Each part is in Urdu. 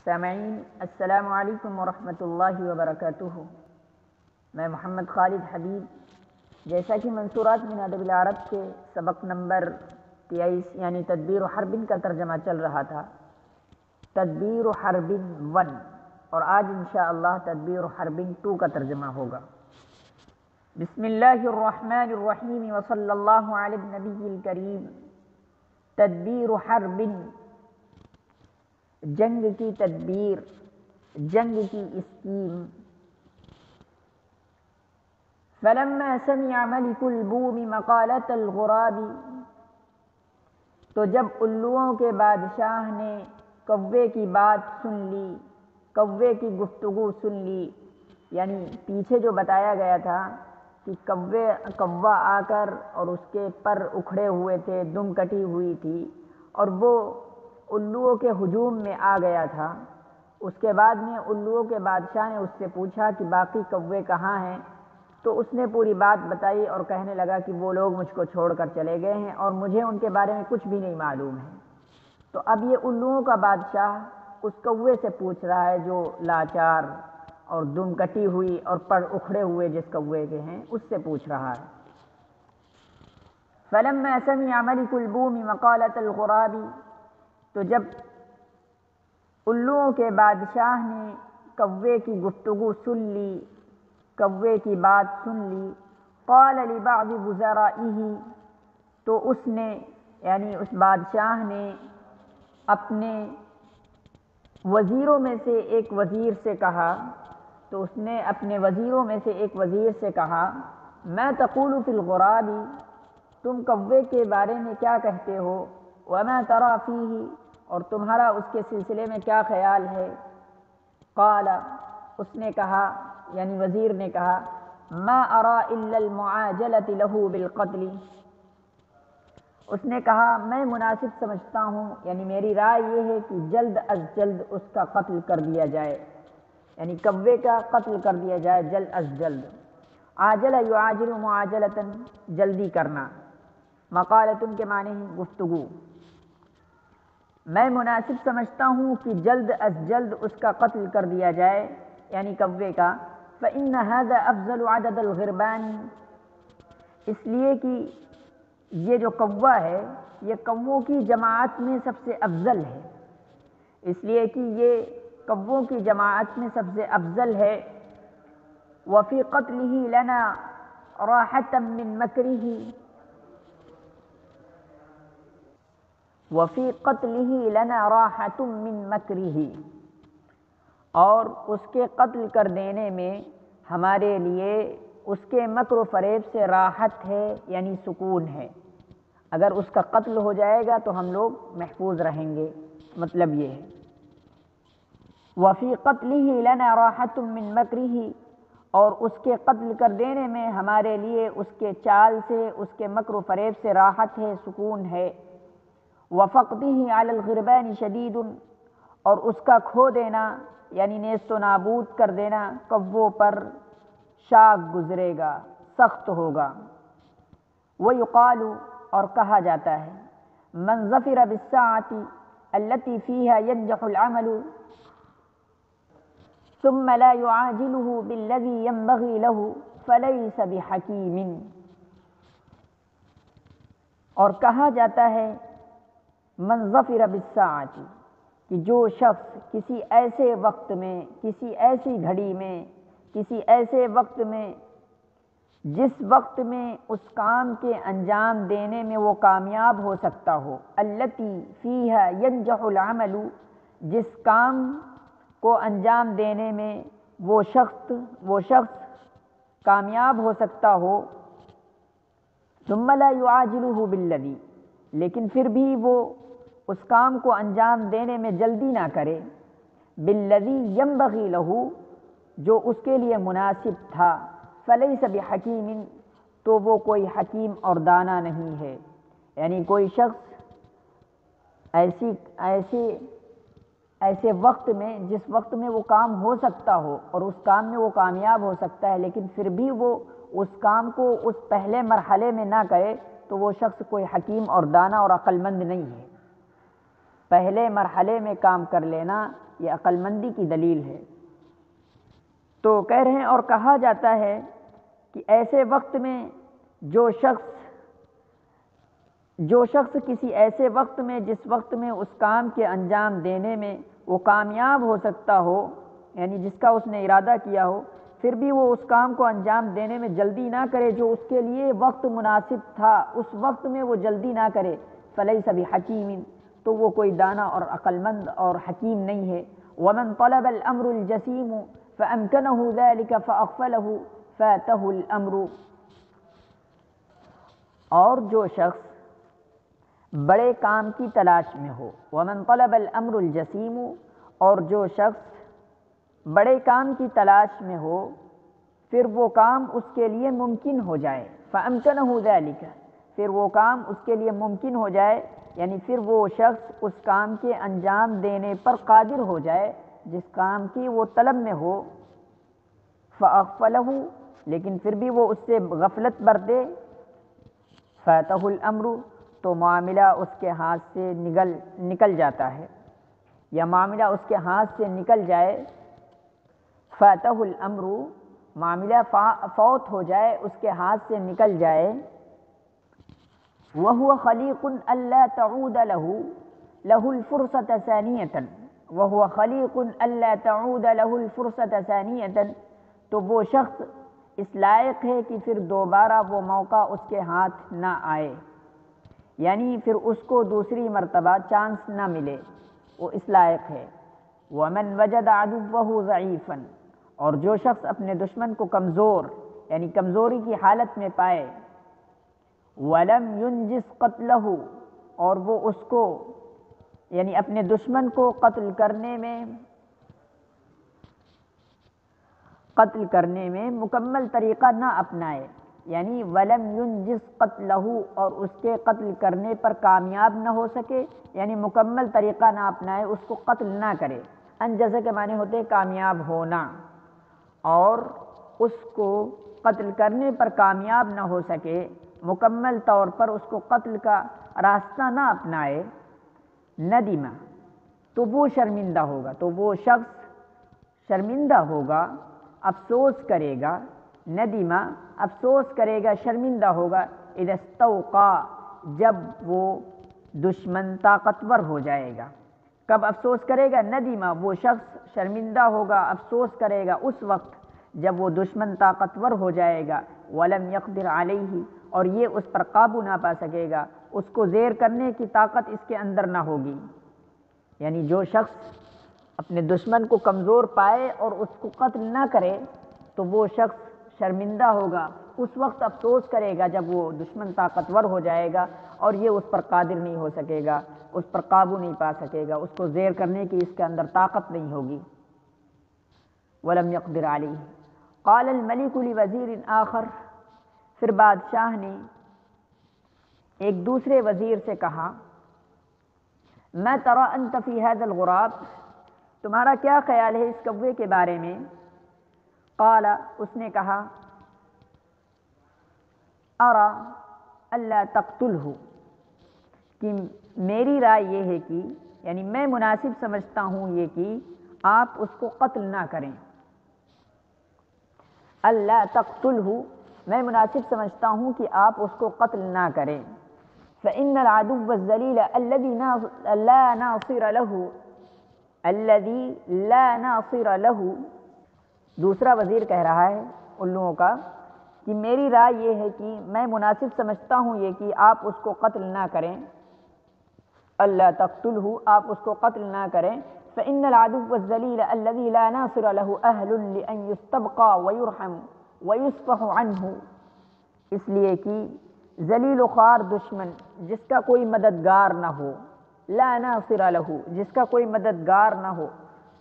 سامعین السلام علیکم ورحمۃ اللہ وبرکاتہ۔ میں محمد خالد حبیب، جیسا کہ منصورات من ادب العرب کے سبق نمبر 23 یعنی تدبیر حرب کا ترجمہ چل رہا تھا، تدبیر حرب 1، اور آج انشاءاللہ تدبیر حرب 2 کا ترجمہ ہوگا۔ بسم اللہ الرحمن الرحیم وصلی اللہ علی النبی الکریم۔ تدبیر حرب، جنگ کی تدبیر، جنگ کی اسکیم۔ فلما سمع ملک البوم مقالۃ الغراب، تو جب الوؤں کے بادشاہ نے کوے کی بات سن لی، کوے کی گفتگو سن لی، یعنی پیچھے جو بتایا گیا تھا کہ کوا آ کر اور اس کے پر اکھڑے ہوئے تھے، دم کٹی ہوئی تھی، اور وہ الوؤں کے ہجوم میں آ گیا تھا۔ اس کے بعد میں الوؤں کے بادشاہ نے اس سے پوچھا کہ باقی کوے کہاں ہیں، تو اس نے پوری بات بتائی اور کہنے لگا کہ وہ لوگ مجھ کو چھوڑ کر چلے گئے ہیں اور مجھے ان کے بارے میں کچھ بھی نہیں معلوم ہے۔ تو اب یہ الوؤں کا بادشاہ اس کوے سے پوچھ رہا ہے جو لاچار اور دم کٹی ہوئی اور پر اکھڑے ہوئے جس کوے کے ہیں، اس سے پوچھ رہا ہے۔ فلما سمع ملک البوم مقالۃ الغراب، تو جب الوؤں کے بادشاہ نے کوے کی گفتگو سن لی، کوے کی بات سن لی، قال لبعض وزرائہ، تو اس نے یعنی اس بادشاہ نے اپنے وزیروں میں سے ایک وزیر سے کہا، تو اس نے اپنے وزیروں میں سے ایک وزیر سے کہا، ما تقول فی الغراب، تم کوے کے بارے میں کیا کہتے ہو، وما تری فیہ، اور تمہارا اس کے سلسلے میں کیا خیال ہے۔ قال، اس نے کہا یعنی وزیر نے کہا، ما اری الا المعاجلۃ لہ بالقتل، اس نے کہا میں مناسب سمجھتا ہوں، یعنی میری رائے یہ ہے کہ جلد از جلد اس کا قتل کر دیا جائے، یعنی کوے کا قتل کر دیا جائے جلد از جلد۔ عاجل یعاجل معاجلۃ، جلدی کرنا، مقالۃ کے معنی ہیں گفتگو۔ میں مناسب سمجھتا ہوں کہ جلد از جلد اس کا قتل کر دیا جائے یعنی کوے کا۔ فإن هذا أفضل عدد الغربان، اس لیے کہ یہ جو کوا ہے یہ کووں کی جماعت میں سب سے افضل ہے، اس لیے کہ یہ کووں کی جماعت میں سب سے افضل ہے۔ وفي قتله لنا راحة من مكره، وفي قتله لنا راحة من مكره، اور اس کے قتل کر دینے میں ہمارے لیے اس کے مکر و فریب سے راحت ہے یعنی سکون ہے۔ اگر اس کا قتل ہو جائے گا تو ہم لوگ محفوظ رہیں گے، مطلب یہ ہے۔ وفي قتله لنا راحة من مكره، اور اس کے قتل کر دینے میں ہمارے لیے اس کے چال سے، اس کے مکر و فریب سے راحت ہے، سکون ہے۔ وفقده على الغربان شدید، اور اس کا کھو دینا یعنی نیست و نابود کر دینا کووں پر شاق گزرے گا، سخت ہوگا۔ ویقال، اور کہا جاتا ہے، من ظفر بالساعة التي فيها ينجح العمل ثم لا يعاجله بالذي ينبغي له فليس بحكيم، اور کہا جاتا ہے من ظفر بالساعة، کہ جو شخص کسی ایسے وقت میں، کسی ایسی گھڑی میں، کسی ایسے وقت میں، جس وقت میں اس کام کے انجام دینے میں وہ کامیاب ہو سکتا ہو، التی فیہا ینجح العمل، جس کام کو انجام دینے میں وہ شخص کامیاب ہو سکتا ہو، ثم لا یعاجلہ بالذی، لیکن پھر بھی وہ اس کام کو انجام دینے میں جلدی نہ کرے، بالذی ینبغی لہ، جو اس کے لیے مناسب تھا، فلیس بحکیم، تو وہ کوئی حکیم اور دانا نہیں ہے۔ یعنی کوئی شخص ایسے وقت میں، جس وقت میں وہ کام ہو سکتا ہو اور اس کام میں وہ کامیاب ہو سکتا ہے، لیکن پھر بھی وہ اس کام کو اس پہلے مرحلے میں نہ کرے، تو وہ شخص کوئی حکیم اور دانا اور عقل مند نہیں ہے۔ پہلے مرحلے میں کام کر لینا یہ عقل مندی کی دلیل ہے۔ تو کہہ رہے ہیں اور کہا جاتا ہے کہ ایسے وقت میں جو شخص کسی ایسے وقت میں جس وقت میں اس کام کے انجام دینے میں وہ کامیاب ہو سکتا ہو، یعنی جس کا اس نے ارادہ کیا ہو، پھر بھی وہ اس کام کو انجام دینے میں جلدی نہ کرے جو اس کے لیے وقت مناسب تھا، اس وقت میں وہ جلدی نہ کرے، فلیس بحکیم، تو وہ کوئی دانا اور عقل مند اور حکیم نہیں ہے۔ ومن طلب الامر الجسیم فامکنہ ذلک فاغفلہ فاتہ الامر، اور جو شخص بڑے کام کی تلاش میں ہو، ومن طلب الامر الجسیم، اور جو شخص بڑے کام کی تلاش میں ہو پھر وہ کام اس کے لیے ممکن ہو جائے، فامکنہ ذلک، پھر وہ کام اس کے لیے ممکن ہو جائے، یعنی پھر وہ شخص اس کام کے انجام دینے پر قادر ہو جائے جس کام کی وہ طلب میں ہو، فاغفلہ، لیکن پھر بھی وہ اس سے غفلت برتے، فاتہ الامر، تو معاملہ اس کے ہاتھ سے نکل جاتا ہے، یا معاملہ اس کے ہاتھ سے نکل جائے، فاتہ الامر، معاملہ فوت ہو جائے، اس کے ہاتھ سے نکل جائے، وَهُوَ خَلِيقٌ أَلَّا تَعُودَ لَهُ الْفُرْصَةَ ثَانِيَةً، وَهُوَ خَلِيقٌ أَلَّا تَعُودَ لَهُ الْفُرْصَةَ ثَانِيَةً، تو وہ شخص اس لائق ہے کہ پھر دوبارہ وہ موقع اس کے ہاتھ نہ آئے، یعنی پھر اس کو دوسری مرتبہ چانس نہ ملے، وہ اس لائق ہے۔ وَمَنْ وَجَدَ عَدُوَّهُ ضَعِيفًا، اور جو شخص اپنے دشمن کو کمزور، یعنی کمزوری کی حالت میں پائے، وَلَمْ يُنْجِزْ قَتْلَهُ، اور وہ اس کو یعنی اپنے دشمن کو قتل کرنے میں مکمل طریقہ نہ اپنائے، یعنی وَلَمْ يُنْجِزْ قَتْلَهُ، اور اس کے قتل کرنے پر کامیاب نہ ہو سکے، یعنی مکمل طریقہ نہ اپنائے، اس کو قتل نہ کرے، انجزہ کے معنی ہوتے کامیاب ہونا، اور اس کو قتل کرنے پر کامیاب نہ ہو سکے، مکمل طور پر اس کو قتل کا راستہ نہ اپنائے، ندیمہ، تو وہ شرمندہ ہوگا، تو وہ شخص شرمندہ ہوگا، افسوس کرے گا، ندیمہ افسوس کرے گا، شرمندہ ہوگا، اذا استوقع، جب وہ دشمن طاقتور ہو جائے گا۔ کب افسوس کرے گا؟ ندیمہ، وہ شخص شرمندہ ہوگا، افسوس کرے گا اس وقت جب وہ دشمن طاقتور ہو جائے گا، ولم يقدر علیہ، اور یہ اس پر قابو نہ پا سکے گا، اس کو زیر کرنے کی طاقت اس کے اندر نہ ہوگی، یعنی جو شخص اپنے دشمن کو کمزور پائے اور اس کو قتل نہ کرے تو وہ شخص شرمندہ ہوگا، اس وقت افسوس کرے گا جب وہ دشمن طاقتور ہو جائے گا اور یہ اس پر قادر نہیں ہو سکے گا، اس پر قابو نہیں پا سکے گا، اس کو زیر کرنے کی اس کے اندر طاقت نہیں ہوگی۔ ولم يقدر علیہ۔ قال الملک لوزیر آخر، پھر بادشاہ نے ایک دوسرے وزیر سے کہا، ما تری انت فی ھذا الغراب، تمہارا کیا خیال ہے اس کوے کے بارے میں؟ قال، اس نے کہا، ارى الا تقتلہ، کہ میری رائے یہ ہے کہ یعنی میں مناسب سمجھتا ہوں یہ کہ آپ اس کو قتل نہ کریں، الا تقتلہ، میں مناسب سمجھتا ہوں کہ آپ اس کو قتل نہ کریں، فإن العدو الذلیل الذی لا ناصر له، دوسرا وزیر کہہ رہا ہے الوؤں کا کہ میری رائے یہ ہے کہ میں مناسب سمجھتا ہوں یہ کہ آپ اس کو قتل نہ کریں، الا تقتلہ، آپ اس کو قتل نہ کریں، فإن العدو الذلیل الذی لا ناصر له اہل لأن یستبقى ویرحم ویصفح عنہ، اس لیے کہ ذلیل و خوار دشمن جس کا کوئی مددگار نہ ہو، لا ناصر له، جس کا کوئی مددگار نہ ہو،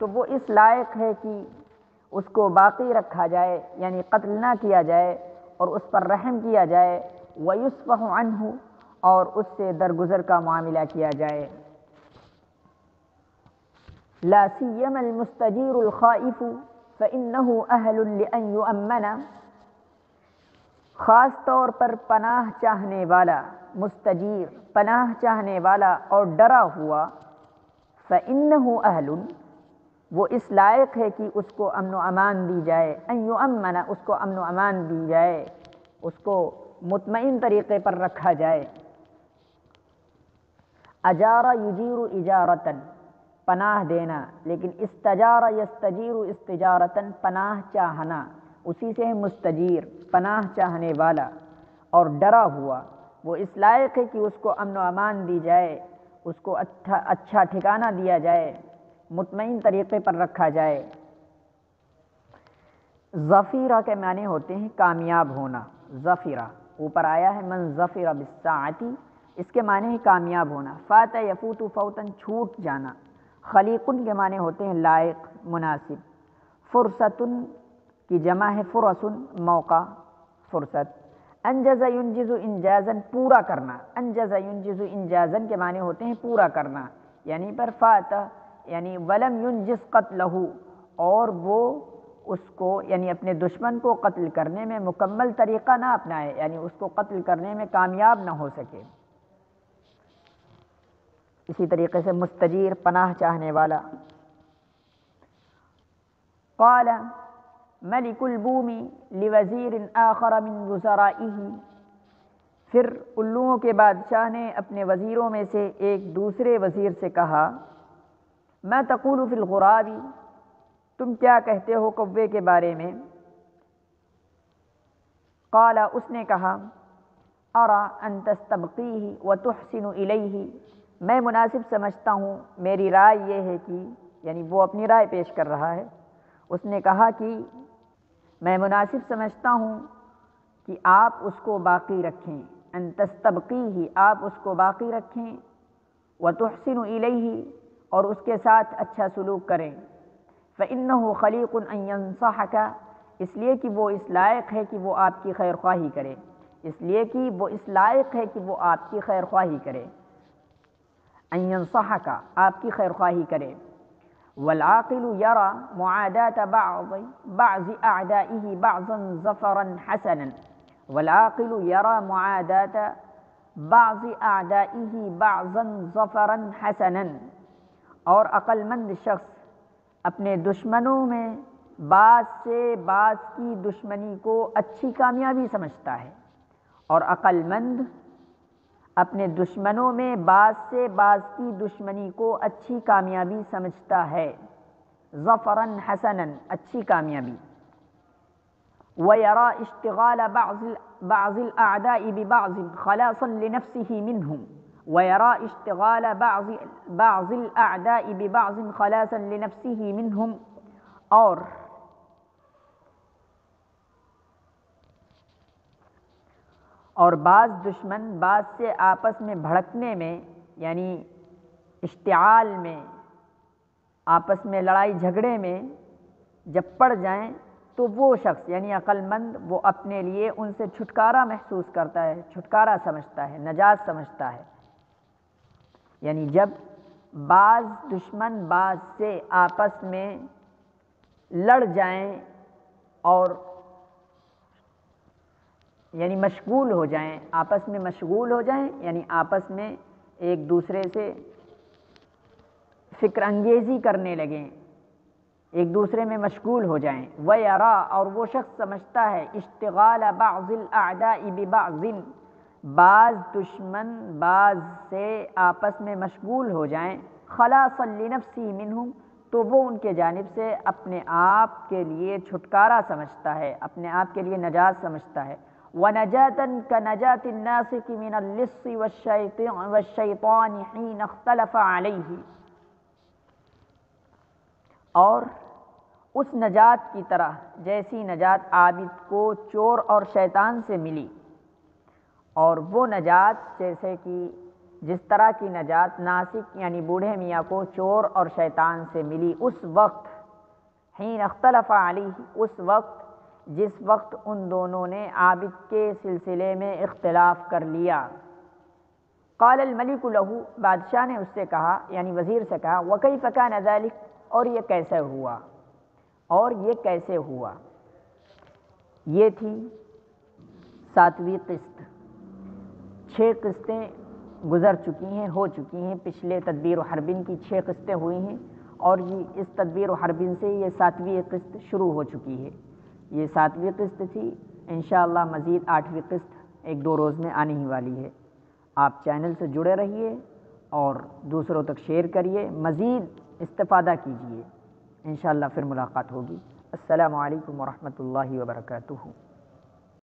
تو وہ اس لائق ہے کہ اس کو باقی رکھا جائے، یعنی قتل نہ کیا جائے اور اس پر رحم کیا جائے، ویصفح عنہ، اور اس سے درگزر کا معاملہ کیا جائے، لا سیما المستجیر الخائف فإنه أهل لأن يؤمن، خاص طور پر پناہ چاہنے والا، مستجیر پناہ چاہنے والا اور ڈرا ہوا، فإنه أهل، وہ اس لائق ہے کہ اس کو امن و امان دی جائے، ان یؤمن، اس کو امن و امان دی جائے، اس کو مطمئن طریقے پر رکھا جائے۔ اجارہ یجیر اجارتاً، پناہ دینا، لیکن استجارہ یستجیر استجارتاً، پناہ چاہنا، اسی سے ہے مستجیر، پناہ چاہنے والا۔ اور ڈرا ہوا، وہ اس لائق ہے کہ اس کو امن و امان دی جائے، اس کو اچھا ٹھکانہ دیا جائے، مطمئن طریقے پر رکھا جائے۔ ظفیرہ کے معنی ہوتے ہیں کامیاب ہونا، ظفیرہ اوپر آیا ہے من ظفر بالساعۃ، اس کے معنی ہے کامیاب ہونا۔ فات یفوت فوتاً، چھوٹ جانا۔ خلیقن کے معنی ہوتے ہیں لائق، مناسب۔ فرصتن کی جمع ہے فرصن، موقع، فرصت۔ انجز ینجز انجازن، پورا کرنا، انجز ینجز انجازن کے معنی ہوتے ہیں پورا کرنا، یعنی پر فات یعنی ولم ینجز قتلہ، اور وہ اس کو یعنی اپنے دشمن کو قتل کرنے میں مکمل طریقہ نہ اپنائے، یعنی اس کو قتل کرنے میں کامیاب نہ ہو سکے۔ اسی طریقے سے مستجیر، پناہ چاہنے والا۔ قال ملک البوم لوزیر آخر من وزرائه، پھر الوؤں کے بادشاہ نے اپنے وزیروں میں سے ایک دوسرے وزیر سے کہا، ما تقول فی الغراب، تم کیا کہتے ہو کوے کے بارے میں؟ قال، اس نے کہا، ارى ان تستبقیہ وتحسن الیہ، میں مناسب سمجھتا ہوں، میری رائے یہ ہے کہ، یعنی وہ اپنی رائے پیش کر رہا ہے، اس نے کہا کہ میں مناسب سمجھتا ہوں کہ آپ اس کو باقی رکھیں، ان تستبقیہ، آپ اس کو باقی رکھیں، وتحسن الیہ، اور اس کے ساتھ اچھا سلوک کریں۔ فإنہ خلیق ان ینصحک، اس لیے کہ وہ اس لائق ہے کہ وہ آپ کی خیر خواہی کرے، اس لیے کہ وہ اس لائق ہے کہ وہ آپ کی خیر خواہی کرے، ان ینصحک، آپ کی خیر خواہی کرے۔ والعاقل یرى معادات بعض اعدائه بعضا ظفرا حسنا، والعاقل یرى معادات بعض اعدائه بعضا ظفرا حسنا، اور عقل مند شخص اپنے دشمنوں میں بعض سے بعض کی دشمنی کو اچھی کامیابی سمجھتا ہے، اور عقل مند اپنے دشمنوں میں بعض سے بعض کی دشمنی کو اچھی کامیابی سمجھتا ہے، ظفرا حسنا، اچھی کامیابی۔ وَيَرَى اشْتِغَالَ بعض الْأَعْدَاءِ بِبَعْضٍ خَلَاصًا لِنَفْسِهِ مِنْهُمْ، وَيَرَى اشْتِغَالَ بعض الْأَعْدَاءِ بِبَعْضٍ خَلَاصًا لِنَفْسِهِ مِنْهُمْ، اور بعض دشمن بعض سے آپس میں بھڑکنے میں، یعنی اشتعال میں، آپس میں لڑائی جھگڑے میں جب پڑ جائیں تو وہ شخص یعنی عقل مند وہ اپنے لیے ان سے چھٹکارا محسوس کرتا ہے، چھٹکارا سمجھتا ہے، نجات سمجھتا ہے۔ یعنی جب بعض دشمن بعض سے آپس میں لڑ جائیں اور یعنی مشغول ہو جائیں، آپس میں مشغول ہو جائیں، یعنی آپس میں ایک دوسرے سے فکر انگیزی کرنے لگیں، ایک دوسرے میں مشغول ہو جائیں۔ وَيَرَى، اور وہ شخص سمجھتا ہے، اشتغال بعض الاعداء ببعض، بعض دشمن بعض سے آپس میں مشغول ہو جائیں، خلاصا لنفسی منہم، تو وہ ان کے جانب سے اپنے آپ کے لیے چھٹکارا سمجھتا ہے، اپنے آپ کے لیے نجات سمجھتا ہے۔ وَنَجَاةً كَنَجَاةِ النَّاسِقِ مِنَ اللِّصِّ وَالشَّيْطَانِ حِينَ اخْتَلَفَ عَلَيْهِ، اور اس نجات کی طرح جیسی نجات عابد کو چور اور شیطان سے ملی، اور وہ نجات جیسے کہ جس طرح کی نجات ناسک یعنی بوڑھے میاں کو چور اور شیطان سے ملی اس وقت، حین اختلف علیہ، اس وقت جس وقت ان دونوں نے عابد کے سلسلے میں اختلاف کر لیا۔ قال الملک لہ، بادشاہ نے اس سے کہا یعنی وزیر سے کہا، وکیف کان ذلک، اور یہ کیسے ہوا، اور یہ کیسے ہوا۔ یہ تھی 7ویں قسط، 6 قسطیں گزر چکی ہیں، ہو چکی ہیں، پچھلے تدبیر و حربن کی 6 قسطیں ہوئی ہیں، اور اس تدبیر و حربین سے یہ 7ویں قسط شروع ہو چکی ہے۔ یہ 7ویں قسط تھی، انشاءاللہ مزید 8ویں قسط 1-2 روز میں آنے ہی والی ہے۔ آپ چینل سے جڑے رہیے اور دوسروں تک شیئر کریے، مزید استفادہ کیجیے، انشاءاللہ پھر ملاقات ہوگی۔ السلام علیکم ورحمۃ اللہ وبرکاتہ۔